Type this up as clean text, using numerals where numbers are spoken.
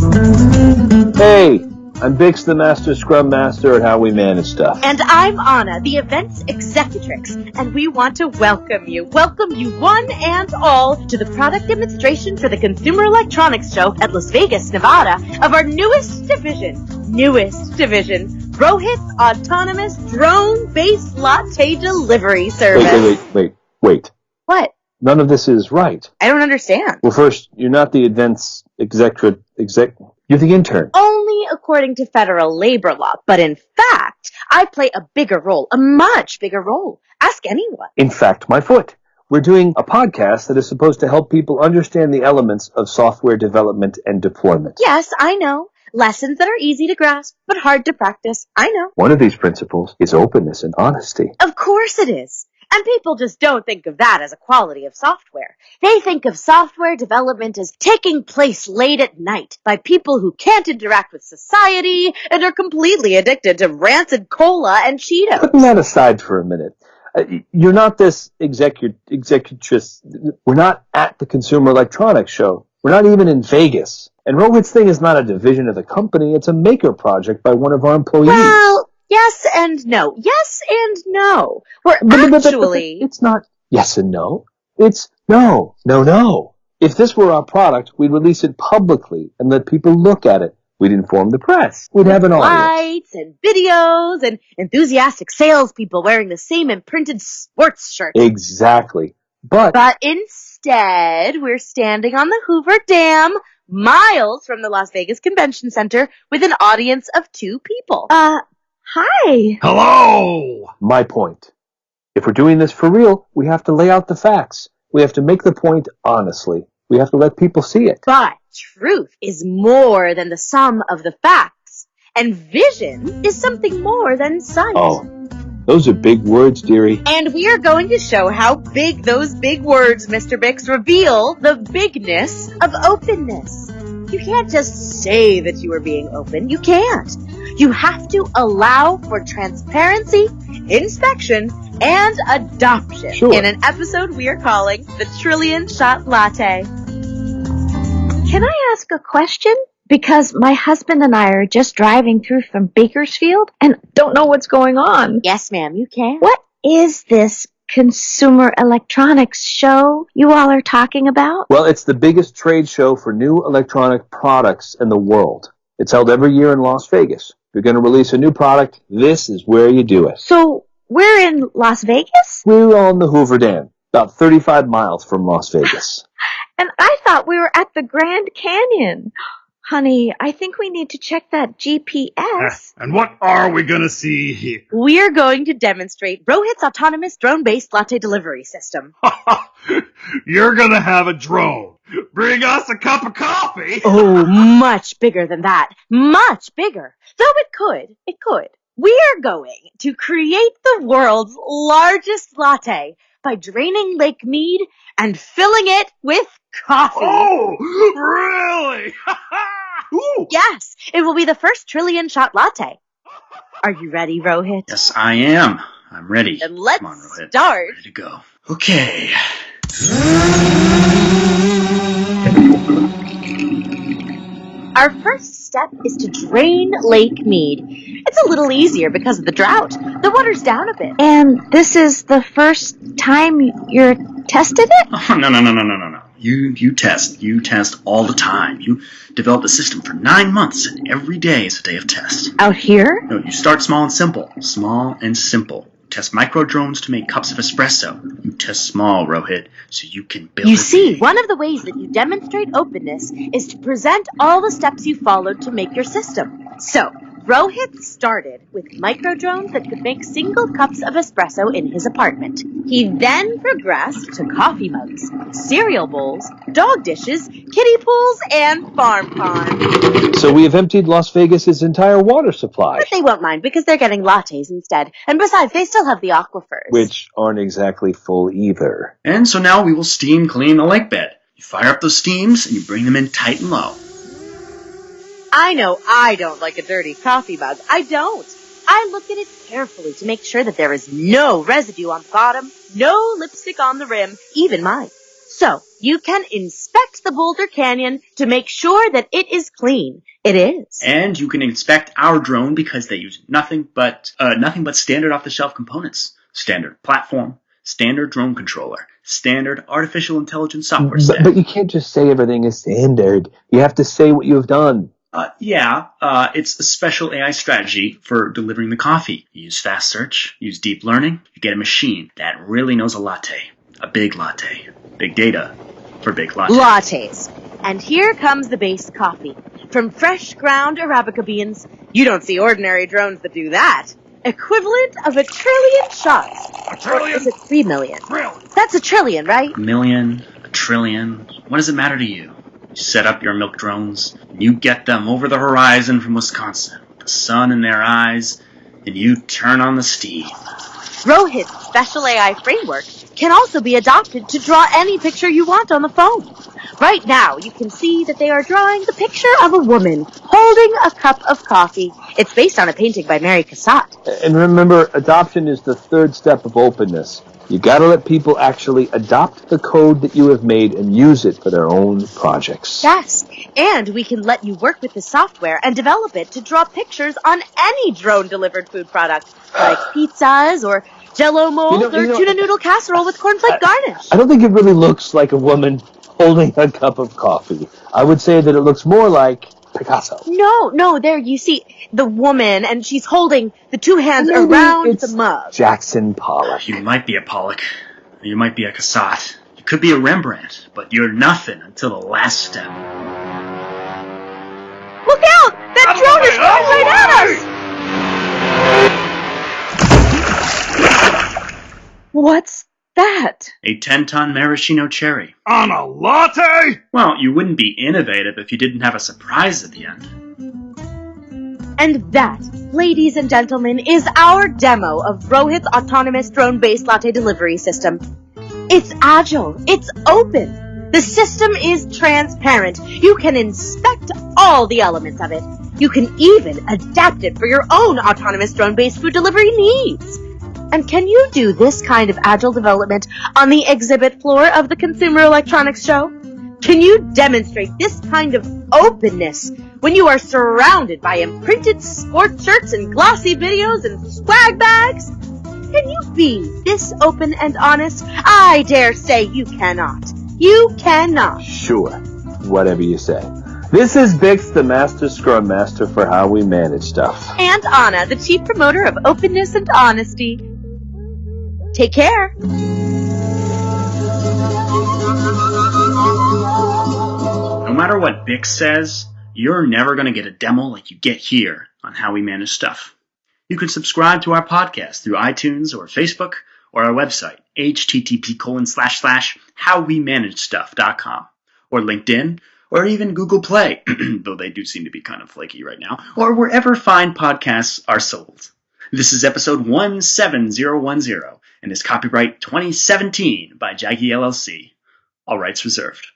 Hey, I'm Bix, the Master Scrum Master at How We Manage Stuff. And I'm Anna, the Events Executrix, and we want to welcome you one and all to the product demonstration for the Consumer Electronics Show at Las Vegas, Nevada, of our newest division, Rohit's autonomous drone-based latte delivery service. Wait. What? None of this is right. I don't understand. Well, first, you're not the Events you're the intern. Only according to federal labor law, but in fact, I play a bigger role, a much bigger role. Ask anyone. In fact, my foot. We're doing a podcast that is supposed to help people understand the elements of software development and deployment. Yes, I know. Lessons that are easy to grasp, but hard to practice. I know. One of these principles is openness and honesty. Of course it is. And people just don't think of that as a quality of software. They think of software development as taking place late at night by people who can't interact with society and are completely addicted to rancid cola and Cheetos. Putting that aside for a minute, you're not this executrix. We're not at the Consumer Electronics Show. We're not even in Vegas. And Rohit's thing is not a division of the company. It's a maker project by one of our employees. Well, yes and no. Yes and no. We're actually... It's not yes and no. It's no. If this were our product, we'd release it publicly and let people look at it. We'd inform the press. We'd have an audience. Lights and videos and enthusiastic salespeople wearing the same imprinted sports shirt. Exactly. But instead, we're standing on the Hoover Dam, miles from the Las Vegas Convention Center, with an audience of 2 people. Hi. Hello! My point. If we're doing this for real, we have to lay out the facts. We have to make the point honestly. We have to let people see it. But truth is more than the sum of the facts. And vision is something more than sight. Oh, those are big words, dearie. And we are going to show how big those big words, Mr. Bix, reveal the bigness of openness. You can't just say that you are being open. You can't. You have to allow for transparency, inspection, and adoption in an episode we are calling The Trillion Shot Latte. Can I ask a question? Because my husband and I are just driving through from Bakersfield and don't know what's going on. Yes, ma'am, you can. What is this Consumer Electronics Show you all are talking about? Well, it's the biggest trade show for new electronic products in the world. It's held every year in Las Vegas. If you're going to release a new product, this is where you do it. So, we're in Las Vegas? We're on the Hoover Dam, about 35 miles from Las Vegas. And I thought we were at the Grand Canyon. Honey, I think we need to check that GPS. And what are we going to see here? We're going to demonstrate Rohit's autonomous drone-based latte delivery system. You're going to have a drone. Bring us a cup of coffee. Oh, much bigger than that. Much bigger. Though it could. We're going to create the world's largest latte by draining Lake Mead and filling it with coffee. Oh, really? Ooh. Yes, it will be the first trillion-shot latte. Are you ready, Rohit? Yes, I am. I'm ready. Then let's Come on, Rohit. start. Ready to go. Okay. Our first step is to drain Lake Mead. It's a little easier because of the drought. The water's down a bit. And this is the first time you're tested it? Oh, no. You test all the time. You develop the system for 9 months, and every day is a day of test. Out here? No, you start small and simple. Small and simple. Test micro drones to make cups of espresso. You test small, Rohit, so you can build. You see, one of the ways that you demonstrate openness is to present all the steps you followed to make your system. So, Rohit started with micro drones that could make single cups of espresso in his apartment. He then progressed to coffee mugs, cereal bowls, dog dishes, kiddie pools, and farm ponds. So we have emptied Las Vegas's entire water supply. But they won't mind because they're getting lattes instead. And besides, they still have the aquifers. Which aren't exactly full either. And so now we will steam clean the lake bed. You fire up those steams and you bring them in tight and low. I know I don't like a dirty coffee mug. I don't. I look at it carefully to make sure that there is no residue on the bottom, no lipstick on the rim, even mine. So you can inspect the Boulder Canyon to make sure that it is clean. It is. And you can inspect our drone because they use nothing but standard off-the-shelf components. Standard platform, standard drone controller, standard artificial intelligence software stack. But you can't just say everything is standard. You have to say what you have done. It's a special AI strategy for delivering the coffee. You use fast search, use deep learning, you get a machine that really knows a latte. A big latte. Big data for big latte. Lattes. And here comes the base coffee. From fresh ground Arabica beans, you don't see ordinary drones that do that. Equivalent of 1 trillion shots. A trillion? Or is it 3 million? Trillion. That's 1 trillion, right? A million, a trillion. What does it matter to you? You set up your milk drones, and you get them over the horizon from Wisconsin, with the sun in their eyes, and you turn on the steam. Rohit's special AI framework can also be adopted to draw any picture you want on the phone. Right now, you can see that they are drawing the picture of a woman holding a cup of coffee. It's based on a painting by Mary Cassatt. And remember, adoption is the third step of openness. You gotta let people actually adopt the code that you have made and use it for their own projects. Yes, and we can let you work with the software and develop it to draw pictures on any drone-delivered food product, like pizzas or Jell-O molds or tuna noodle casserole with cornflake garnish. I don't think it really looks like a woman holding a cup of coffee. I would say that it looks more like Picasso. No, there you see the woman, and she's holding the two hands around the mug. Jackson Pollock. You might be a Pollock. You might be a Cassatt. You could be a Rembrandt, but you're nothing until the last step. Look out! That drone is coming right at us! What's that? A 10-ton maraschino cherry. On a latte? Well, you wouldn't be innovative if you didn't have a surprise at the end. And that, ladies and gentlemen, is our demo of Rohit's autonomous drone-based latte delivery system. It's agile. It's open. The system is transparent. You can inspect all the elements of it. You can even adapt it for your own autonomous drone-based food delivery needs. And can you do this kind of agile development on the exhibit floor of the Consumer Electronics Show? Can you demonstrate this kind of openness when you are surrounded by imprinted sports shirts and glossy videos and swag bags? Can you be this open and honest? I dare say you cannot. You cannot. Sure, whatever you say. This is Bix, the Master Scrum Master for How We Manage Stuff. And Anna, the Chief Promoter of Openness and Honesty. Take care. No matter what Bix says, you're never going to get a demo like you get here on How We Manage Stuff. You can subscribe to our podcast through iTunes or Facebook or our website, http://howwemanagestuff.com, or LinkedIn, or even Google Play, though they do seem to be kind of flaky right now, or wherever fine podcasts are sold. This is episode 17010 and is copyright 2017 by Jaggy LLC. All rights reserved.